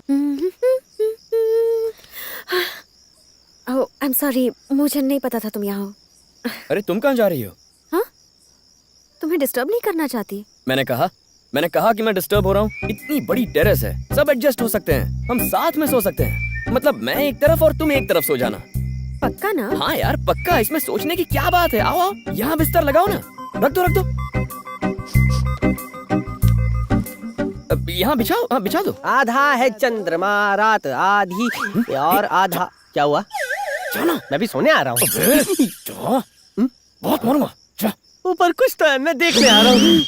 Oh, I am sorry, मुझे नहीं पता था तुम यहाँ हो। अरे तुम कहाँ जा रही हो? हाँ? तुम्हें डिस्टर्ब नहीं करना चाहती। मैंने कहा कि मैं डिस्टर्ब हो रहा हूँ। इतनी बड़ी टेरेस है, सब एडजस्ट हो सकते हैं, हम साथ में सो सकते हैं। मतलब मैं एक तरफ और तुम एक तरफ सो जाना। पक्का ना? हाँ यार पक्का, इसमें सोचने की क्या बात है। आओ आओ, यहाँ बिस्तर लगाओ ना। रख दो। यहाँ बिछाओ, हाँ बिछा दो। आधा है चंद्रमा रात आधी और आधा। क्या हुआ? जाना। मैं भी सोने आ रहा हूँ। बहुत मारूंगा। जा। ऊपर कुछ तो है, मैं देखने आ रहा हूँ।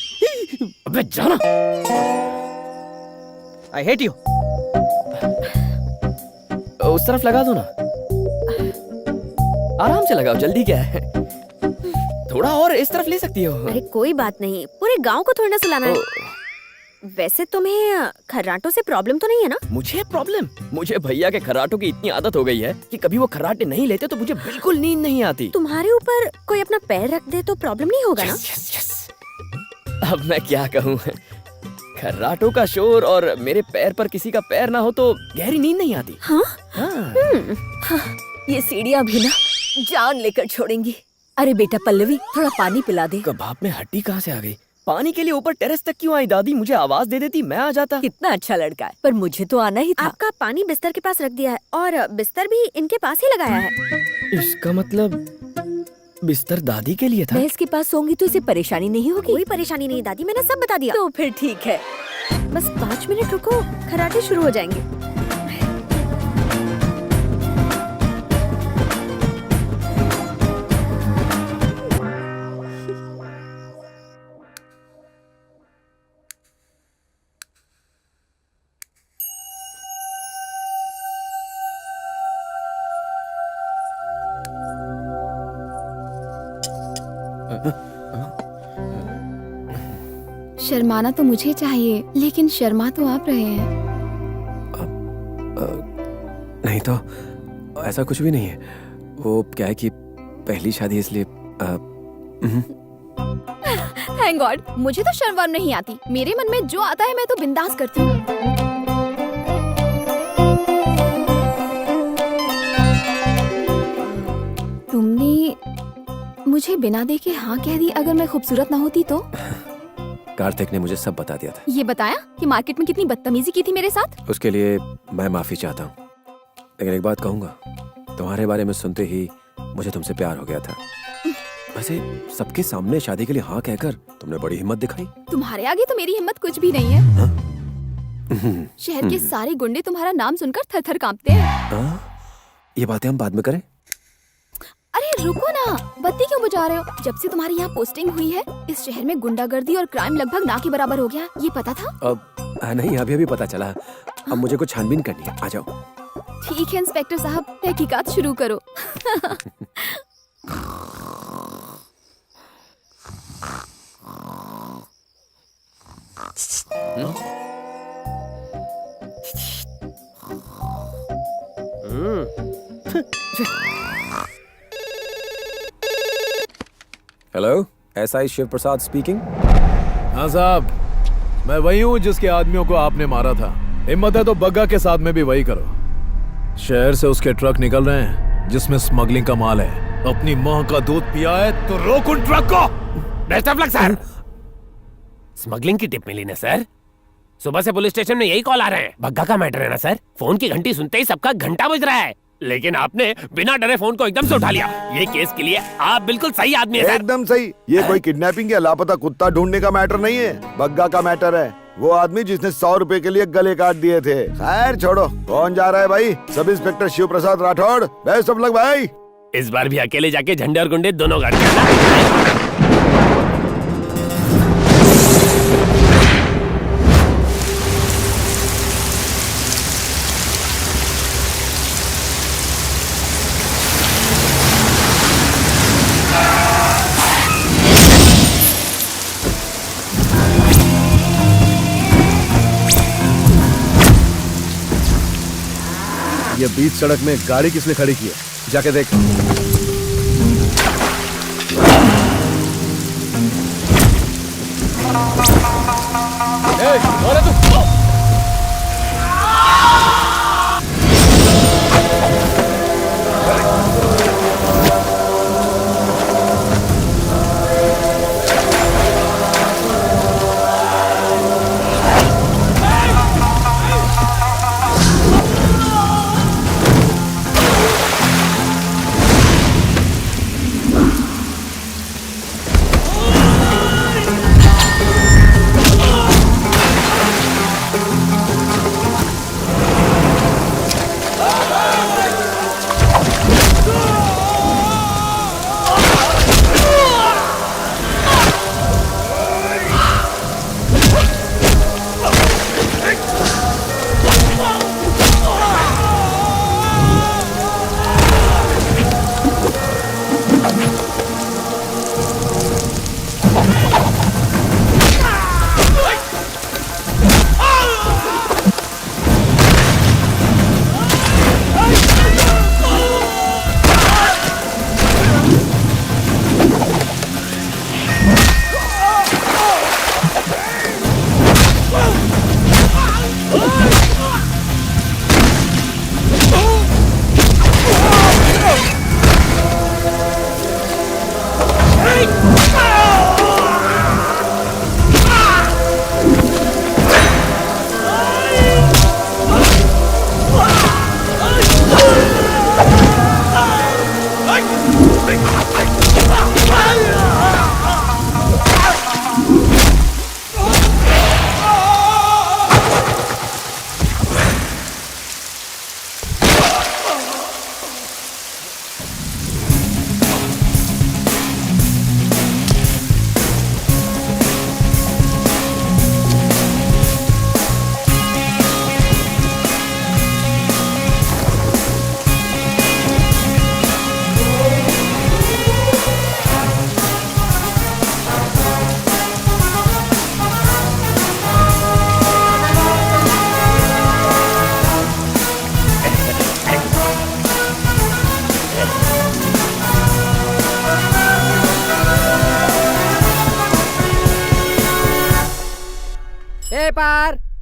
अबे जाना। I hate you. उस तरफ लगा दो ना। आराम से लगाओ, जल्दी क्या है। थोड़ा और इस तरफ ले सकती हो। अरे कोई बात नहीं, पूरे गांव को थोड़ी ना सुलाना है। वैसे तुम्हें खर्राटों से प्रॉब्लम तो नहीं है ना? मुझे भैया के खर्राटों की इतनी आदत हो गई है कि कभी वो खर्राटे नहीं लेते तो मुझे बिल्कुल नींद नहीं आती। तुम्हारे ऊपर कोई अपना पैर रख दे तो प्रॉब्लम नहीं होगा ना? यस। अब मैं क्या कहूँ, खर्राटों का शोर और मेरे पैर पर किसी का पैर ना हो तो गहरी नींद नहीं आती। हाँ? हाँ। ये सीढ़ियाँ भी ना जान लेकर छोड़ेंगी। अरे बेटा पल्लवी, थोड़ा पानी पिला दे। कबाब में हड्डी कहाँ से आ गई? पानी के लिए ऊपर टेरेस तक क्यों आई? दादी मुझे आवाज दे देती, मैं आ जाता। कितना अच्छा लड़का है, पर मुझे तो आना ही था। आपका पानी बिस्तर के पास रख दिया है और बिस्तर भी इनके पास ही लगाया है। इसका मतलब बिस्तर दादी के लिए था। मैं इसके पास सोऊंगी तो इसे परेशानी नहीं होगी। कोई परेशानी नहीं दादी, मैंने सब बता दिया। तो फिर ठीक है। बस 5 मिनट रुको, खर्राटे शुरू हो जाएंगे। शर्माना तो मुझे चाहिए, लेकिन शर्मा तो आप रहे हैं। नहीं तो ऐसा कुछ भी नहीं है। वो क्या है कि पहली शादी इसलिए थैंक गॉड, मुझे तो शर्म वर्म नहीं आती। मेरे मन में जो आता है मैं तो बिंदास करती हूँ। तुमने मुझे बिना देखे हाँ कह दी। अगर मैं खूबसूरत ना होती तो? कार्तिक ने मुझे सब बता दिया था। ये बताया कि मार्केट में कितनी बदतमीजी की थी मेरे साथ? उसके लिए मैं माफी चाहता हूँ, लेकिन एक बात कहूँगा, तुम्हारे बारे में सुनते ही मुझे तुमसे प्यार हो गया था। वैसे सबके सामने शादी के लिए हाँ कहकर तुमने बड़ी हिम्मत दिखाई। तुम्हारे आगे तो मेरी हिम्मत कुछ भी नहीं है। शहर के सारे गुंडे तुम्हारा नाम सुनकर थर थर कांपते हैं। ये बातें हम बाद में करें। अरे रुको ना, बत्ती क्यों बुझा रहे हो? जब से तुम्हारी यहाँ पोस्टिंग हुई है, इस शहर में गुंडागर्दी और क्राइम लगभग ना के बराबर हो गया। ये पता था? अब नहीं, अभी पता चला। अब मुझे कुछ छानबीन करनी है, आ जाओ। ठीक है इंस्पेक्टर साहब, तहकीकात शुरू करो। हेलो, एसआई शिव प्रसाद स्पीकिंग। हाँ साहब, मैं वही हूँ जिसके आदमियों को आपने मारा था। हिम्मत है तो बग्गा के साथ में भी वही करो। शहर से उसके ट्रक निकल रहे हैं जिसमें स्मगलिंग का माल है। अपनी माँ का दूध पिया है तो रोक उन ट्रक को। Best of luck sir. Smuggling की टिप मिली ना सर? सुबह से पुलिस स्टेशन में यही कॉल आ रहे हैं। बग्गा का मैटर है ना सर? फोन की घंटी सुनते ही सबका घंटा बज रहा है, लेकिन आपने बिना डरे फोन को एकदम से उठा लिया। ये केस के लिए आप बिल्कुल सही आदमी हैं सर। एकदम सही। ये कोई किडनैपिंग या लापता कुत्ता ढूंढने का मैटर नहीं है, बग्गा का मैटर है। वो आदमी जिसने 100 रुपए के लिए गले काट दिए थे। खैर छोड़ो, कौन जा रहा है भाई? Sub inspector Shiv Prasad Rathore. Best of luck भाई। इस बार भी अकेले जाके झंडे और गुंडे दोनों गाड़ के। ये बीच सड़क में गाड़ी किसने खड़ी की है? जाके देख। ए, कौन है तू?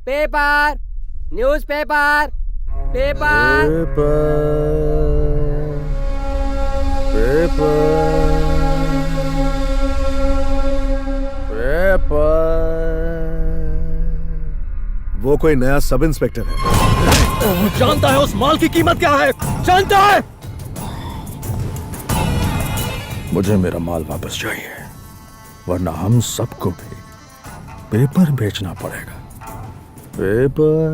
Paper, newspaper, paper. वो कोई नया सब इंस्पेक्टर है। जानता है उस माल की कीमत क्या है? जानता है? मुझे मेरा माल वापस चाहिए, वरना हम सबको भी पेपर बेचना पड़ेगा। Paper,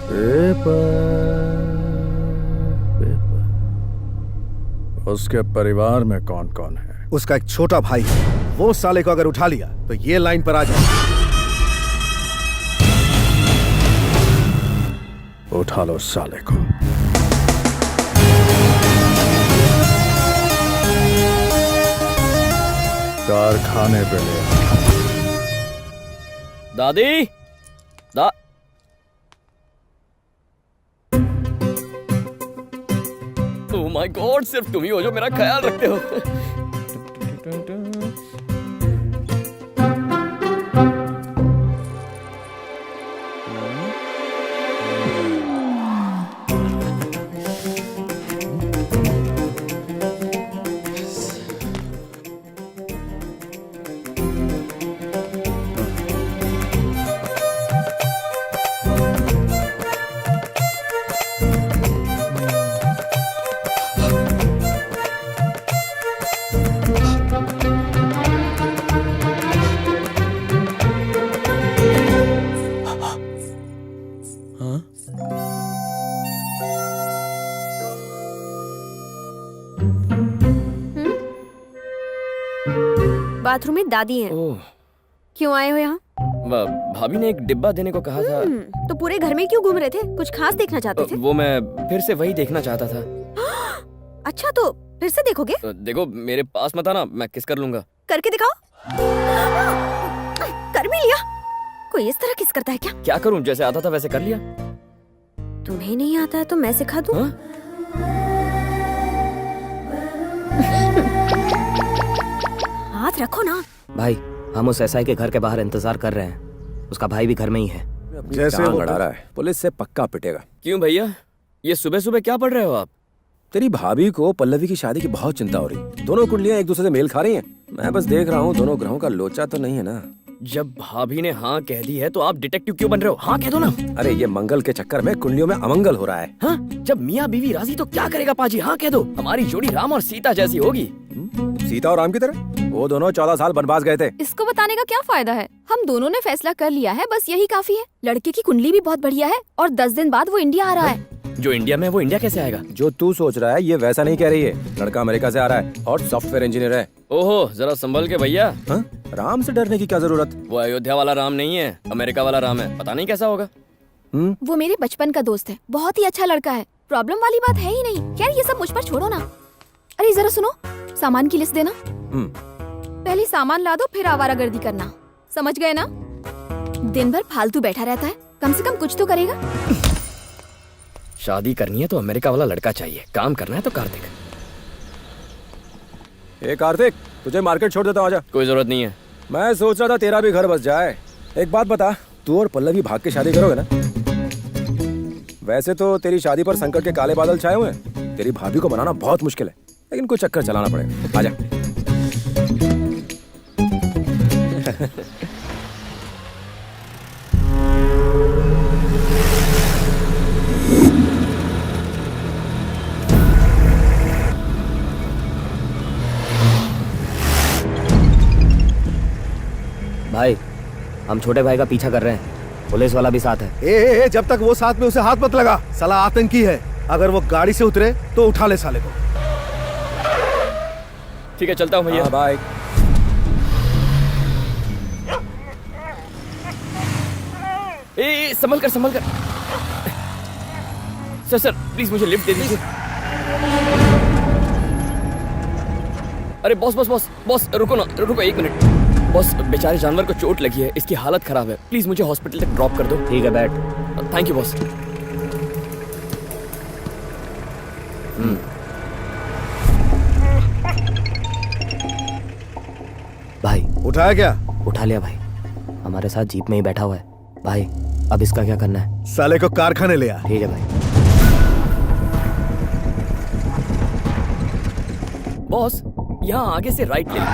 paper, paper. उसके परिवार में कौन कौन है? उसका एक छोटा भाई है। वो साले को अगर उठा लिया तो ये लाइन पर आ जाए। उठा लो साले को। कारखाने पे ले आओ। दादी, ओह माय गॉड, सिर्फ तुम ही हो जो मेरा ख्याल रखते हो। बाथरूम में दादी हैं। ओह, क्यों आए हो यहाँ? भाभी ने एक डिब्बा देने को कहा था। तो पूरे घर में क्यों घूम रहे थे? कुछ खास देखना चाहते थे? वो मैं फिर से वही देखना चाहता था। अच्छा, तो फिर से देखोगे? देखो, मेरे पास मत आना, मैं किस कर लूंगा। करके दिखाओ। कर भी लिया? कोई इस तरह किस करता है क्या? क्या करूं, जैसे आता था वैसे कर लिया। तुम्हें नहीं आता है तो मैं सिखा दूं? हाँ? हाथ रखो ना। भाई, हम उस एसआई के घर के बाहर इंतजार कर रहे हैं। उसका भाई भी घर में ही है। जैसे वो लड़ा रहा है, पुलिस से पक्का पिटेगा। क्यों भैया, ये सुबह सुबह क्या पढ़ रहे हो आप? तेरी भाभी को पल्लवी की शादी की बहुत चिंता हो रही। दोनों कुंडलियां एक दूसरे से मेल खा रही हैं। मैं बस देख रहा हूँ दोनों ग्रहों का लोचा तो नहीं है ना। जब भाभी ने हाँ कह दी है तो आप डिटेक्टिव क्यों बन रहे हो? हाँ कह दो ना। अरे ये मंगल के चक्कर में कुंडलियों में अमंगल हो रहा है। हाँ, जब मियाँ बीवी राजी तो क्या करेगा पाजी? हाँ कह दो, हमारी जोड़ी राम और सीता जैसी होगी। सीता और राम की तरह? वो दोनों 14 साल वनवास गए थे। इसको बताने का क्या फायदा है? हम दोनों ने फैसला कर लिया है, बस यही काफी है। लड़के की कुंडली भी बहुत बढ़िया है और 10 दिन बाद वो इंडिया आ रहा है। जो इंडिया में, वो इंडिया कैसे आएगा? जो तू सोच रहा है ये वैसा नहीं कह रही है। लड़का अमेरिका से आ रहा है और सॉफ्टवेयर इंजीनियर है। ओहो, जरा संभल के भैया। हाँ? राम से डरने की क्या जरूरत? वो अयोध्या वाला राम नहीं है, अमेरिका वाला राम है। पता नहीं कैसा होगा। वो मेरे बचपन का दोस्त है, बहुत ही अच्छा लड़का है। प्रॉब्लम वाली बात है ही नहीं। खैर, ये सब मुझ पर छोड़ो ना। अरे जरा सुनो, सामान की लिस्ट देना। पहले सामान ला दो, फिर आवारागर्दी करना। समझ गए ना? दिन भर फालतू बैठा रहता है, कम से कम कुछ तो करेगा। शादी करनी है तो अमेरिका वाला लड़का चाहिए, काम करना है तो कार्तिक। ए कार्तिक, तुझे मार्केट छोड़ देता हूँ, आजा। कोई जरूरत नहीं है। मैं सोच रहा था तेरा भी घर बस जाए। एक बात बता, तू और पल्लवी भाग के शादी करोगे ना? वैसे तो तेरी शादी पर संकट के काले बादल छाए हुए हैं। तेरी भाभी को बनाना बहुत मुश्किल है, लेकिन कुछ चक्कर चलाना पड़ेगा। आजा। भाई, हम छोटे भाई का पीछा कर रहे हैं। पुलिस वाला भी साथ है। ए, जब तक वो साथ में, उसे हाथ मत लगा। साला आतंकी है। अगर वो गाड़ी से उतरे तो उठा ले साले को। ठीक है, चलता हूँ भैया। बाय। संभल कर, संभल कर। सर प्लीज मुझे लिफ्ट दे दीजिए। अरे बॉस बॉस बॉस बॉस, रुको ना, रुको 1 मिनट। बॉस, बेचारे जानवर को चोट लगी है, इसकी हालत खराब है। प्लीज मुझे हॉस्पिटल तक ड्रॉप कर दो। ठीक है, बैठ। Thank you boss. भाई, उठाया क्या? उठा लिया भाई। हमारे साथ जीप में ही बैठा हुआ है। भाई अब इसका क्या करना है? साले को कारखाने ले आ। ठीक है भाई। बॉस यहाँ आगे से राइट ले लो।